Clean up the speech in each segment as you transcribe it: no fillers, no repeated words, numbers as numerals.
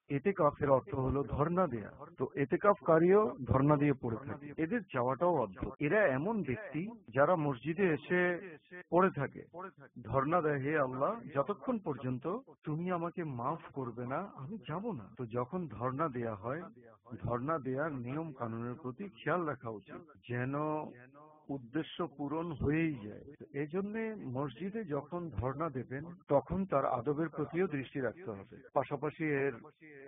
এতেকাফের অর্থ হলো ধর্ণা দেয়া। তো এতেকাফকারীও ধর্ণা দিয়ে পড়ে থাকে। এদের চাওয়াটাও অদ্ভুত। এরা এমন ব্যক্তি যারা মসজিদে এসে পড়ে থাকে, ধর্ণা দেয়, হে আল্লাহ, যতক্ষণ পর্যন্ত তুমি আমাকে মাফ করবে না আমি যাব না। তো যখন ধর্ণা দেয়া হয়, ধর্ণা দেওয়ার নিয়ম কানুনের প্রতি খেয়াল রাখা উচিত, যেন উদ্দেশ্য পূরণ হয়েই যায়। এই জন্য মসজিদে যখন ধর্ণা দেবেন তখন তার আদবের প্রতিও দৃষ্টি রাখতে হবে, পাশাপাশি এর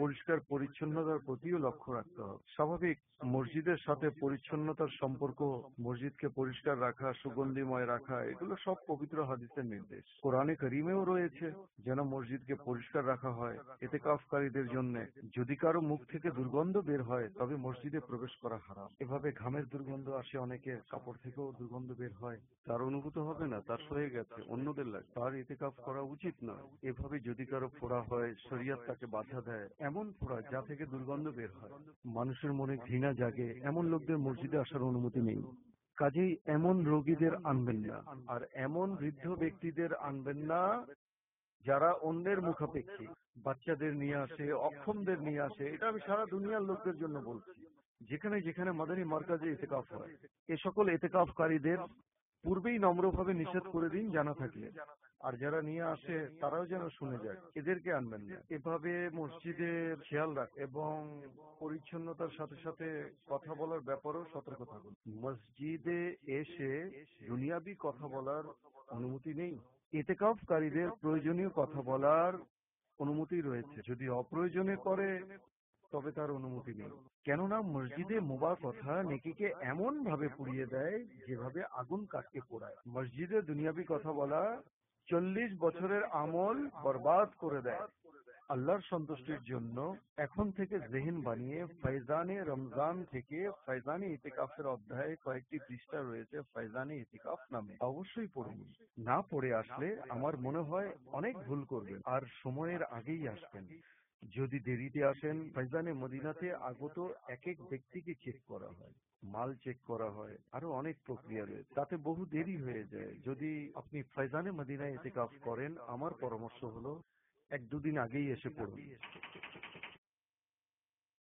পরিষ্কার পরিচ্ছন্নতার প্রতিও লক্ষ্য রাখতে হবে। স্বাভাবিক মসজিদের সাথে পরিচ্ছন্নতার সম্পর্ক, মসজিদকে পরিষ্কার রাখা, সুগন্ধিময় রাখা, এগুলো সব পবিত্র হাদিসের নির্দেশ। কোরআনে কারিমেও রয়েছে যেন মসজিদকে পরিষ্কার রাখা হয়। ইতিকাফকারীদের জন্য যদি কারো মুখ থেকে দুর্গন্ধ বের হয় তবে মসজিদে প্রবেশ করা হারাম। এভাবে ঘামের দুর্গন্ধ আসে, অনেকের কাপড় থেকেও দুর্গন্ধ বের হয়, তার অনুভূত হবে না, তার সয়ে গেছে, অন্যদের লাগে, তার ইতিকাফ করা উচিত নয়। এভাবে যদি কারো ফোড়া হয়, শরীয়ত তাকে বাধা দেয়, এমন ফোড়া যা থেকে দুর্গন্ধ বের হয়, মানুষের মনে ঘৃণা জাগে, এমন লোকদের মসজিদে আসার অনুমতি নেই। কাজেই এমন রোগীদের আনবেন না, আর এমন বৃদ্ধ ব্যক্তিদের আনবেন না যারা অন্যের মুখাপেক্ষী। বাচ্চাদের নিয়ে আসে, অক্ষমদের নিয়ে আসে, এটা আমি সারা দুনিয়ার লোকদের জন্য বলছি। যেখানে যেখানে মাদানী মার্কাজে ইতিকাফ হয়, এ সকল ইতিকাফকারীদের পূর্বেই নম্রভাবে নিষেধ করে দিন জানা থাকলে। আর যারা নিয়ে আসে তারাও যেন শুনে যায়, এদেরকে আনবেন না। এভাবে মসজিদের খেয়াল রাখ এবং পরিচ্ছন্নতার সাথে সাথে কথা বলার ব্যাপারেও সতর্ক থাকুন। মসজিদে এসে দুনিয়াবি কথা বলার অনুমতি নেই। ইতিকাফকারীদের প্রয়োজনীয় কথা বলার অনুমতি রয়েছে, যদি অপ্রয়োজনে করে তবে তার অনুমতি নেই। কেননা মসজিদে মোবার কথা নেকিকে এমন ভাবে পুড়িয়ে দেয় যেভাবে আগুন কাঠকে পোড়ায়। মসজিদে দুনিয়াবি কথা বলা 40 বছরের আমল বরবাদ করে দেয়। আল্লাহর সন্তুষ্টির জন্য এখন থেকে জেহেন বানিয়ে ফয়জানে রমজান থেকে ফয়জানে ইতিকাফের অধ্যায়ে কয়েকটি পৃষ্ঠা রয়েছে ফয়জানে ইতিকাফ নামে, অবশ্যই পড়ে নিন। না পড়ে আসলে আমার মনে হয় অনেক ভুল করবেন আর সময়ের আগেই আসবেন। যদি দেরিতে আসেন, ফয়জানে মদিনাতে আগত এক এক ব্যক্তিকে চেক করা হয়, মাল চেক করা হয়, আরো অনেক প্রক্রিয়া রয়েছে, তাতে বহু দেরি হয়ে যায়। যদি আপনি ফয়জানে মদিনায় ইতিকাফ করেন, আমার পরামর্শ হলো 1-2 দিন আগেই এসে পড়ুন।